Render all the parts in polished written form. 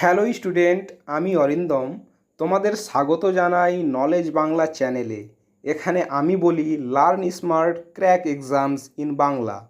Hello student, আমি অরিন্দম। তোমাদের স্বাগত জানাই নলেজ বাংলা চ্যানেলে। এখানে আমি বলি learn smart crack exams in Bangla.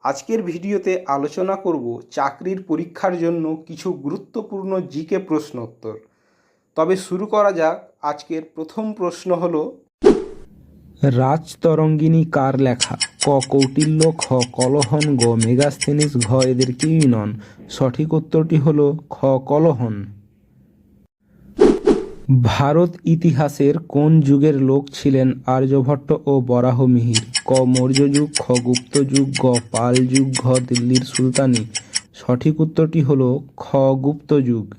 আজকের ভিডিওতে আলোচনা করব চাকরির পরীক্ষার জন্য কিছু গুরুত্বপূর্ণ জিকে প্রশ্নোত্তর। তবে শুরু করা যাক। আজকের প্রথম প্রশ্ন হলো, রাজতরঙ্গিনী কার লেখা? ক. কৌটিল্য, খ. কলহন, গ. মেগাস্থেনিস, ঘ. এদের কেউই নন। সঠিক উত্তরটি হল খ. কলহন। ভারত ইতিহাসের কোন যুগের লোক ছিলেন আর্যভট্ট ও বরাহমিহির? ক. মৌর্য যুগ, খ. গুপ্ত যুগ, গ. পাল যুগ, ঘ. দিল্লির সুলতানি। সঠিক উত্তরটি হল খ. গুপ্ত যুগ।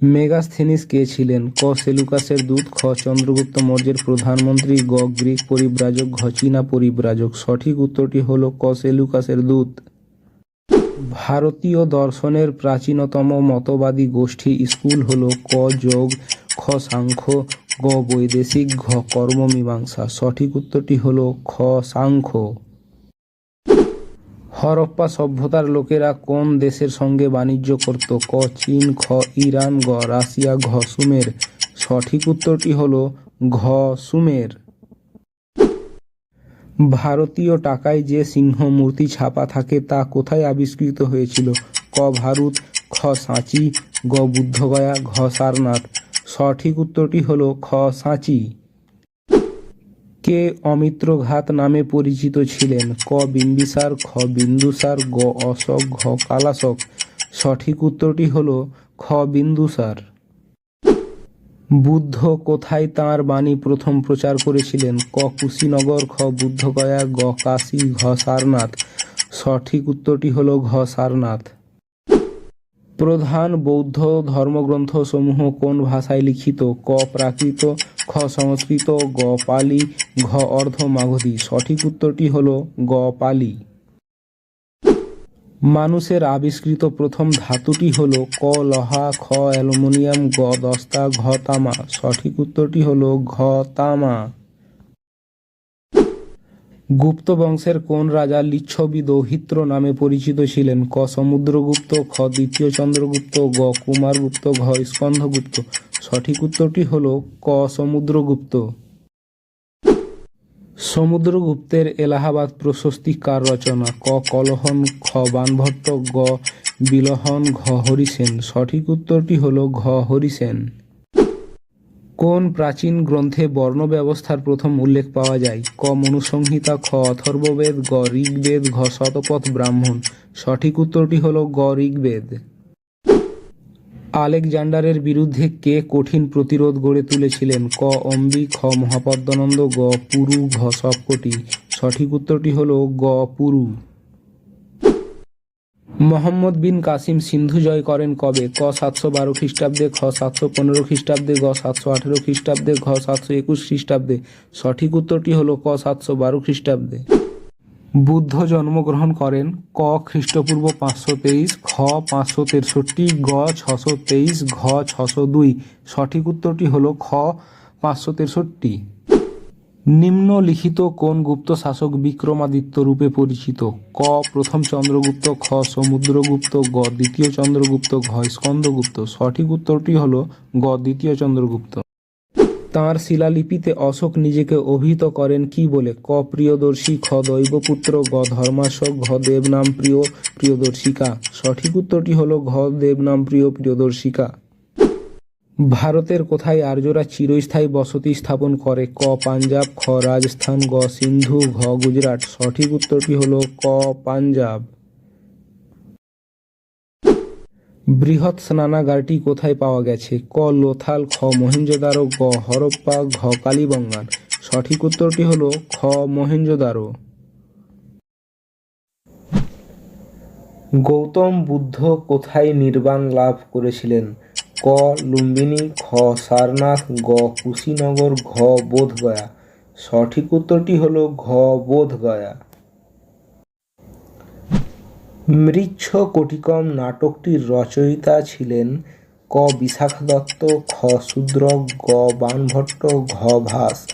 মেগাস্থেনিস কে ছিলেন? ক. সেলুকাসের দূত, খ. চন্দ্রগুপ্ত মৌর্যের প্রধানমন্ত্রী, গ. গ্রিক পরিব্রাজক, ঘ. চীনা পরিব্রাজক। সঠিক উত্তরটি হল ক. সেলুকাসের দূত। ভারতীয় দর্শনের প্রাচীনতম মতবাদী গোষ্ঠী স্কুল হল ক. যোগ, খ. সাংখ্য, গ. বৈদেশিক, ঘ. কর্মমীমাংসা। সঠিক উত্তরটি হল খ. সাংখ্য। হরপ্পা সভ্যতার লোকেরা কোন দেশের সঙ্গে বাণিজ্য করত? ক. চীন, খ. ইরান, গ. রাশিয়া, ঘ. সুমের। সঠিক উত্তরটি হল ঘ. সুমের। ভারতীয় টাকায় যে সিংহ মূর্তি ছাপা থাকে তা কোথায় আবিষ্কৃত হয়েছিল? ক. ভারত, খ. সাঁচি, গ. বুদ্ধগয়া, ঘ. সারনাথ। সঠিক উত্তরটি হল খ. সাঁচি। কে অমিত্রঘাত নামে পরিচিত ছিলেন? ক. বিম্বিসার, খ. বিন্দুসার, গ. অশোক, ঘ. কালাশক। সঠিক উত্তরটি হল খ. বিন্দুসার। বুদ্ধ কোথায় তাঁর বাণী প্রথম প্রচার করেছিলেন? ক. কুশীনগর, খ. বুদ্ধগয়া, গ. কাশী, ঘ. সারনাথ। সঠিক উত্তরটি হল ঘ. সারনাথ। প্রধান বৌদ্ধ ধর্মগ্রন্থ সমূহ কোন ভাষায় লিখিত? ক. প্রাকৃত, খ. সংস্কৃত, গ. পালি, ঘ. অর্ধ মাগধী। সঠিক উত্তরটি হল গ. পালি। মানুষের আবিষ্কৃত প্রথম ধাতুটি হল ক. লোহা, খ. অ্যালুমিনিয়াম, গ. দস্তা, ঘ. তামা। সঠিক উত্তরটি হল ঘ. তামা। গুপ্ত বংশের কোন রাজা লিচ্ছবি দৌহিত্র নামে পরিচিত ছিলেন? ক. সমুদ্রগুপ্ত, খ. দ্বিতীয় চন্দ্রগুপ্ত, গ. কুমারগুপ্ত, ঘ. স্কন্ধগুপ্ত। সঠিক উত্তরটি হল ক. সমুদ্রগুপ্ত। সমুদ্রগুপ্তের এলাহাবাদ প্রশস্তি কার রচনা? ক. কলহন, খ. বাণভট্ট, গ. বিলহন, ঘ. হরিসেন। সঠিক উত্তরটি হল ঘ. হরিসেন। কোন প্রাচীন গ্রন্থে বর্ণ ব্যবস্থার প্রথম উল্লেখ পাওয়া যায়? ক. মনুসংহিতা, খ. অথর্ববেদ, গ. ঋগ্বেদ, ঘ. শতপথ ব্রাহ্মণ। সঠিক উত্তরটি হল গ. ঋগ্বেদ। আলেকজান্ডারের বিরুদ্ধে কে কঠিন প্রতিরোধ গড়ে তুলেছিলেন? ক. অম্বি, খ. মহাপদ্মনন্দ, গ. পুরু, ঘ. সবকটি। সঠিক উত্তরটি হল গ. পুরু। মোহাম্মদ বিন কাসিম সিন্ধু জয় করেন কবে? ক. 712 খ্রিস্টাব্দে, খ. 715 খ্রিস্টাব্দে, গ. 718 খ্রিস্টাব্দে, ঘ. 721 খ্রিস্টাব্দে। সঠিক উত্তরটি হল ক. 712 খ্রিস্টাব্দে। বুদ্ধ জন্মগ্রহণ করেন ক. খ্রিস্টপূর্ব 523, খ. 563, গ. 623, ঘ. 602। সঠিক উত্তরটি হল খ. 563। নিম্নলিখিত কোন গুপ্ত শাসক বিক্রমাদিত্য রূপে পরিচিত? ক. প্রথম চন্দ্রগুপ্ত, খ. সমুদ্রগুপ্ত, গ. দ্বিতীয় চন্দ্রগুপ্ত, ঘ. স্কন্দগুপ্ত। সঠিক উত্তরটি হল গ. দ্বিতীয় চন্দ্রগুপ্ত। তাঁর শিলালিপিতে অশোক নিজেকে অভিহিত করেন কি বলে? ক. প্রিয়দর্শী, খ. দৈবপুত্র, গ. ধর্মাশোক, ঘ. দেবনাম প্রিয় প্রিয়দর্শিকা। সঠিক উত্তরটি হল ঘ. দেবনাম প্রিয় প্রিয়দর্শিকা। ভারতের কোথায় আর্যরা চিরস্থায়ী বসতি স্থাপন করে? ক. পাঞ্জাব, খ. রাজস্থান, গ. সিন্ধু, ঘ. গুজরাট। সঠিক উত্তরটি হল ক. পাঞ্জাব। বৃহৎ স্নানাগারটি কোথায় পাওয়া গেছে? ক. লোথাল, খ. মহেঞ্জোদারো, গ. হরপ্পা, ঘ. কালীবঙ্গান। সঠিক উত্তরটি হল খ. মহেঞ্জোদারো। গৌতম বুদ্ধ কোথায় নির্বাণ লাভ করেছিলেন? ক. লুম্বিনী, খ. সারনাথ, গ. কুশীনগর, ঘ. বোধগয়া। সঠিক উত্তরটি হল ঘ. বোধগয়া। মৃচ্ছকটিকম নাটকটির রচয়িতা ছিলেন? ক. বিশাখা দত্ত, খ. শূদ্রক, গ. বাণভট্ট, ঘ. ভাস।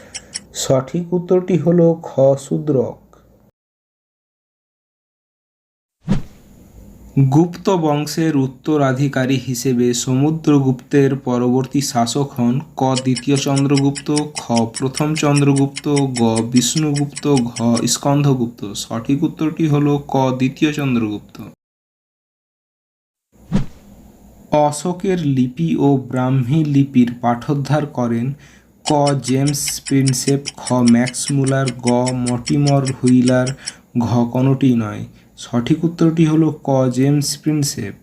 সঠিক উত্তরটি হল খ. শূদ্রক। গুপ্ত বংশের উত্তরাধিকারী হিসেবে সমুদ্রগুপ্তের পরবর্তী শাসক হন ক দ্বিতীয় চন্দ্রগুপ্ত, খ প্রথম চন্দ্রগুপ্ত, গ বিষ্ণুগুপ্ত, ঘ স্কন্ধগুপ্ত। সঠিক উত্তরটি হল ক দ্বিতীয় চন্দ্রগুপ্ত। অশোকের লিপি ও ব্রাহ্মী লিপির পাঠোদ্ধার করেন ক জেমস প্রিন্সেপ, খ ম্যাক্স মুলার, গ মর্টিমর হুইলার, ঘ কোনটি নয়। সঠিক উত্তরটি হল ক জেমস প্রিন্সেপ।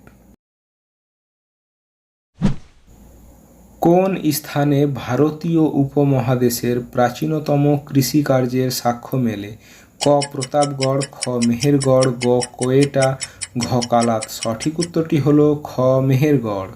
কোন স্থানে ভারতীয় উপমহাদেশের প্রাচীনতম কৃষিকার্যের সাক্ষ্য মেলে? ক প্রতাপগড়, খ মেহেরগড়, গ কোয়েটা, ঘ কালাত। সঠিক উত্তরটি হল খ মেহেরগড়।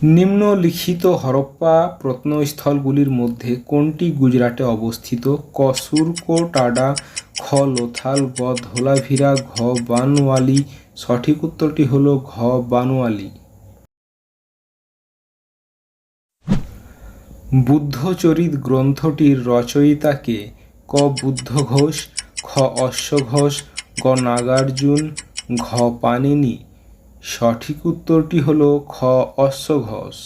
নিম্নলিখিত হরপ্পা প্রত্নস্থলগুলির মধ্যে কোনটি গুজরাটে অবস্থিত? ক সুরকোটাডা, খ লোথাল, গ ধোলাভিরা, ঘ বানওয়ালি। সঠিক উত্তরটি হল ঘ বানওয়ালি। বুদ্ধচরিত গ্রন্থটির রচয়িতা কে? ক বুদ্ধ ঘোষ, খ অশ্ব ঘোষ, গ নাগার্জুন, ঘ পাণিনি। সঠিক উত্তরটি হল খ অশ্ব ঘোষ।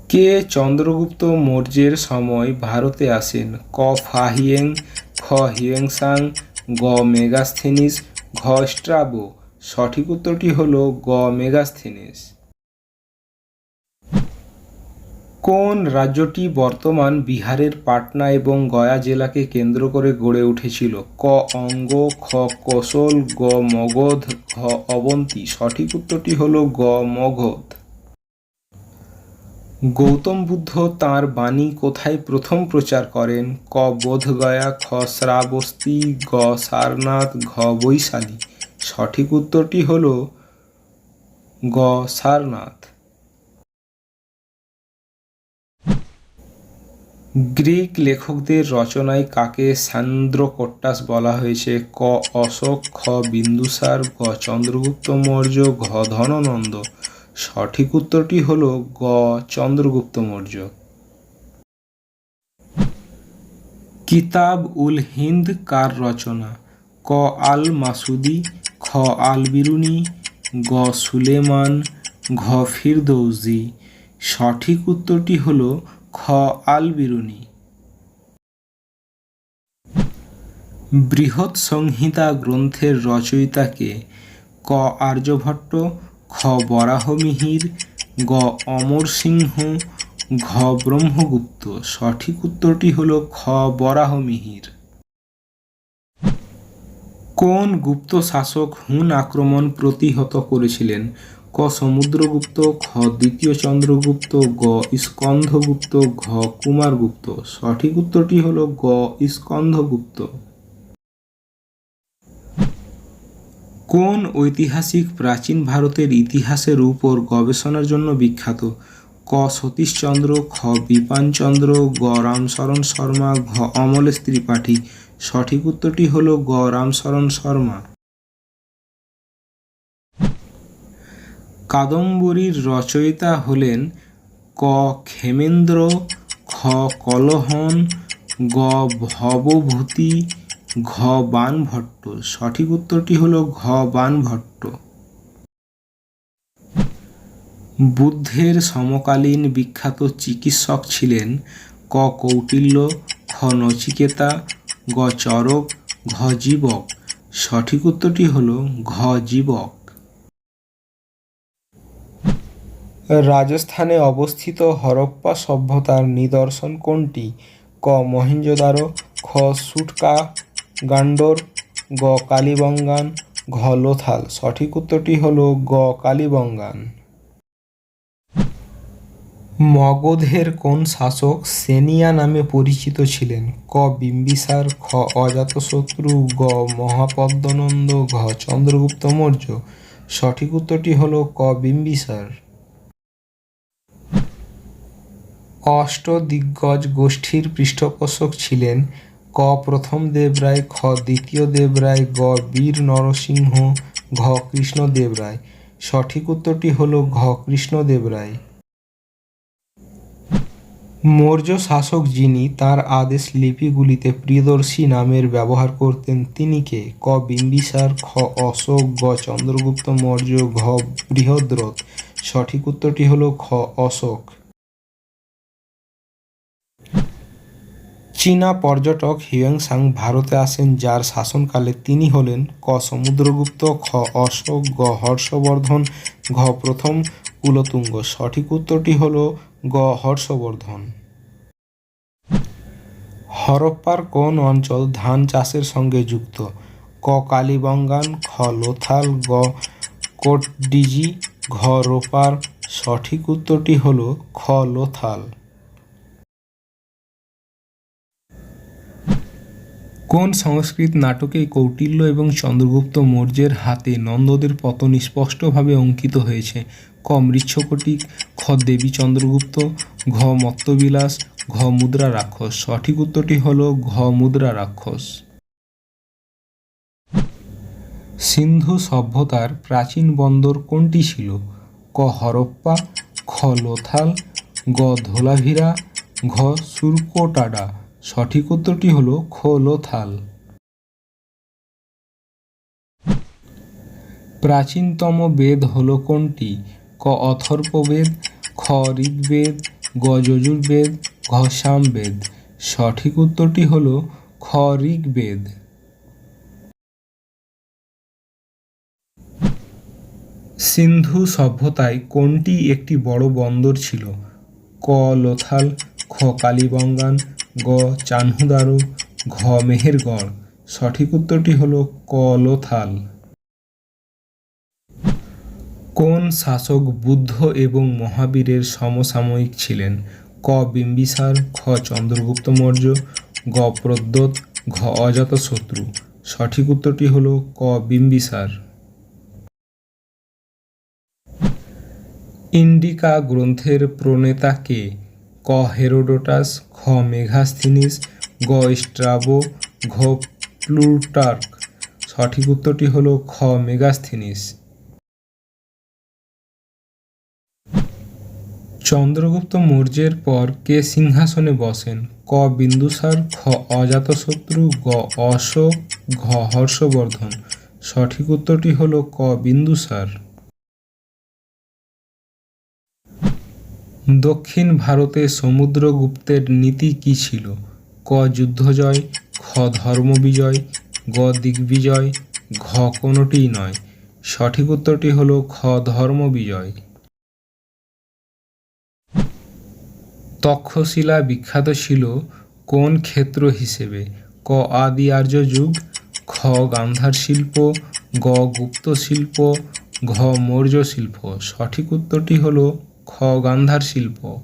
কে চন্দ্রগুপ্ত মৌর্যের সময় ভারতে আসেন? ক ফাহিয়েং, খ হিউয়েনসাং, গ মেগাস্থেনিস, ঘ স্ট্রাবো। সঠিক উত্তরটি হল গ মেগাস্থেনিস। কোন রাজ্যটি বর্তমান বিহারের পাটনা এবং গয়া জেলাকে কেন্দ্র করে গড়ে উঠেছিল? ক অঙ্গ, খ কোশল, গ মগধ, ঘ অবন্তী। সঠিক উত্তরটি হল গ মগধ। গৌতম বুদ্ধ তাঁর বাণী কোথায় প্রথম প্রচার করেন? ক বোধগয়া, খ শ্রাবস্তী, গ সারনাথ, ঘ বৈশালী। সঠিক উত্তরটি হল গ সারনাথ। গ্রিক লেখকদের রচনায় কাকে স্যান্দ্রোকট্টাস বলা হয়েছে? ক অশোক, খ বিন্দুসার, গ চন্দ্রগুপ্ত মৌর্য, ঘ ধননন্দ। সঠিক উত্তরটি হল গ চন্দ্রগুপ্ত মৌর্য। কিতাব উল হিন্দ কার রচনা? ক আল মাসুদি, খ আল বিরুনি, গ সুলেমান, ঘ ফিরদৌসি। সঠিক উত্তরটি হল খ আল বিরুনি। বৃহৎ সংহিতা গ্রন্থের রচয়িতা কে? ক আর্যভট্ট, খ বরাহমিহির, গ অমর সিংহ, ঘ ব্রহ্মগুপ্ত। সঠিক উত্তরটি হল খ বরাহমিহির। কোন গুপ্ত শাসক হুন আক্রমণ প্রতিহত করেছিলেন? ক সমুদ্রগুপ্ত, খ দ্বিতীয় চন্দ্রগুপ্ত, গ স্কন্ধগুপ্ত, ঘ কুমারগুপ্ত। সঠিক উত্তরটি হল গ স্কন্ধগুপ্ত। কোন ঐতিহাসিক প্রাচীন ভারতের ইতিহাসের উপর গবেষণার জন্য বিখ্যাত? ক সতীশচন্দ্র, খ বিপানচন্দ্র, গ রামশরণ শর্মা, ঘ অমলেশ ত্রিপাঠী। সঠিক উত্তরটি হল গ রামশরণ শর্মা। কাদম্বরীর রচয়িতা হলেন ক ক্ষেমেন্দ্র, খ কলহন, গ ভবভূতি, ঘ বাণভট্ট। সঠিক উত্তরটি হল ঘ বাণভট্ট। বুদ্ধের সমকালীন বিখ্যাত চিকিৎসক ছিলেন? ক কৌটিল্য, খ নচিকেতা, গ চরক, ঘ জীবক। সঠিক উত্তরটি হল ঘ জীবক। রাজস্থানে অবস্থিত হরপ্পা সভ্যতার নিদর্শন কোনটি? ক মহেঞ্জোদারো, খ সুটকা গান্ডোর, গ কালীবঙ্গান, ঘ লোথাল। সঠিক উত্তরটি হল গ কালীবঙ্গান। মগধের কোন শাসক সেনিয়া নামে পরিচিত ছিলেন? ক বিম্বিসার, খ অজাতশত্রু, গ মহাপদ্মনন্দ, ঘ চন্দ্রগুপ্ত মৌর্য। সঠিক উত্তরটি হল ক বিম্বিসার। অষ্টদিগ্গজ গোষ্ঠীর পৃষ্ঠপোষক ছিলেন? ক প্রথম দেবরায়, খ দ্বিতীয় দেবরায়, গ বীর নরসিংহ, ঘ কৃষ্ণদেবরায়। সঠিক উত্তরটি হল ঘ কৃষ্ণদেবরায়। মৌর্য শাসক যিনি তার আদেশ লিপিগুলিতে প্রিয়দর্শী নামের ব্যবহার করতেন তিনি কে? ক বিম্বিসার, খ অশোক, গ চন্দ্রগুপ্ত মৌর্য, ঘ বৃহদ্রথ। সঠিক উত্তরটি হলো খ অশোক। চীনা পর্যটক হিউয়েন-সাং ভারতে আসেন যার শাসনকালে তিনি হলেন? ক সমুদ্রগুপ্ত, খ অশোক, গ হর্ষবর্ধন, ঘ প্রথম কুলোতুঙ্গ। সঠিক উত্তরটি হলো গ হর্ষবর্ধন। হরপ্পার কোন অঞ্চল ধান চাষের সঙ্গে যুক্ত? ক কালীবঙ্গান, খ লোথাল, গ কোটডিজি, ঘ রোপার। সঠিক উত্তরটি হলো খ লোথাল। কোন সংস্কৃত নাটকে কৌটিল্য এবং চন্দ্রগুপ্ত মৌর্যের হাতে নন্দদের পতন স্পষ্টভাবে অঙ্কিত হয়েছে? ক মৃচ্ছকটিক, খ দেবী চন্দ্রগুপ্ত, ঘ মত্তবিলাস, ঘ মুদ্রা রাক্ষস। সঠিক উত্তরটি হল ঘ মুদ্রা রাক্ষস। সিন্ধু সভ্যতার প্রাচীন বন্দর কোনটি ছিল? ক হরপ্পা, খ লোথাল, গ ধোলাভিরা, ঘ সুরকোটাডা। সঠিক উত্তরটি হলো খ লোথাল। প্রাচীনতম বেদ হলো কোনটি? ক অথর্ববেদ, খ ঋগ্বেদ, গ যজুর্বেদ, ঘ সামবেদ। সঠিক উত্তরটি হলো খ ঋগ্বেদ। সিন্ধু সভ্যতায় কোনটি একটি বড় বন্দর ছিল? ক লোথাল, খ কালীবঙ্গান, গ চানহুদারো, ঘ মেহেরগড়। সঠিক উত্তরটি হলো ক লোথাল। কোন শাসক বুদ্ধ এবং মহাবীরের সমসাময়িক ছিলেন? ক বিম্বিসার, খ চন্দ্রগুপ্ত মৌর্য, গ প্রদ্যোৎ, ঘ অজাতশত্রু। সঠিক উত্তরটি হলো ক বিম্বিসার। ইন্ডিকা গ্রন্থের প্রণেতা কে? ক হেরোডোটাস, খ মেগাস্থিনিস, গ স্ট্রাবো, ঘ প্লুটার্ক। সঠিক উত্তরটি হলো খ মেগাস্থিনিস। চন্দ্রগুপ্ত মৌর্যের পর কে সিংহাসনে বসেন? ক বিন্দুসার, খ অজাতশত্রু, গ অশোক, ঘ হর্ষবর্ধন। সঠিক উত্তরটি হলো ক বিন্দুসার। দক্ষিণ ভারতে সমুদ্রগুপ্তের নীতি কী ছিল? ক যুদ্ধজয়, খ ধর্মবিজয়, গ দিগ্বিজয়, ঘ কোনোটিই নয়। সঠিক উত্তরটি হলো খ ধর্মবিজয়। তক্ষশিলা বিখ্যাত ছিল কোন ক্ষেত্র হিসেবে? ক আদি আর্য যুগ, খ গান্ধার শিল্প, গ গুপ্ত শিল্প, ঘ মৌর্য শিল্প। সঠিক উত্তরটি হলো খ গান্ধার শিল্প।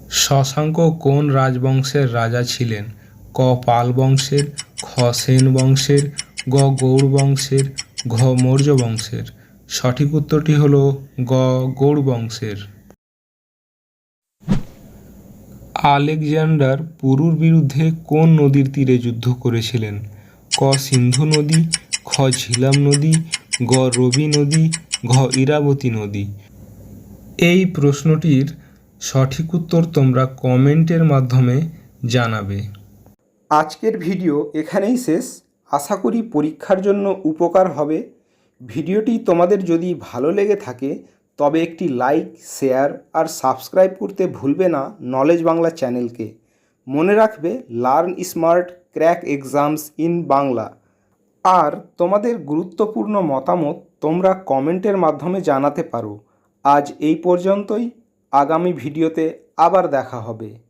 শশাঙ্ক কোন রাজবংশের রাজা ছিলেন? ক পাল বংশের, খ সেন বংশের, গ গৌড় বংশের, ঘ মৌর্য বংশের। সঠিক উত্তরটি হলো গ গৌড় বংশের। আলেকজান্ডার পুরুর বিরুদ্ধে কোন নদীর তীরে যুদ্ধ করেছিলেন? ক সিন্ধু নদী, খ ঝিলাম নদী, গ রবি নদী, ঘ ইরাবতী নদী। এই প্রশ্নটির সঠিক উত্তর তোমরা কমেন্টের মাধ্যমে জানাবে। আজকের ভিডিও এখানেই শেষ। আশা করি পরীক্ষার জন্য উপকার হবে। ভিডিওটি তোমাদের যদি ভালো লেগে থাকে তবে একটি লাইক, শেয়ার আর সাবস্ক্রাইব করতে ভুলবে না নলেজ বাংলা চ্যানেলকে। মনে রাখবে learn smart crack exams in Bangla. আর তোমাদের গুরুত্বপূর্ণ মতামত তোমরা কমেন্টের মাধ্যমে জানাতে পারো। আজ এই পর্যন্তই। আগামী ভিডিওতে আবার দেখা হবে।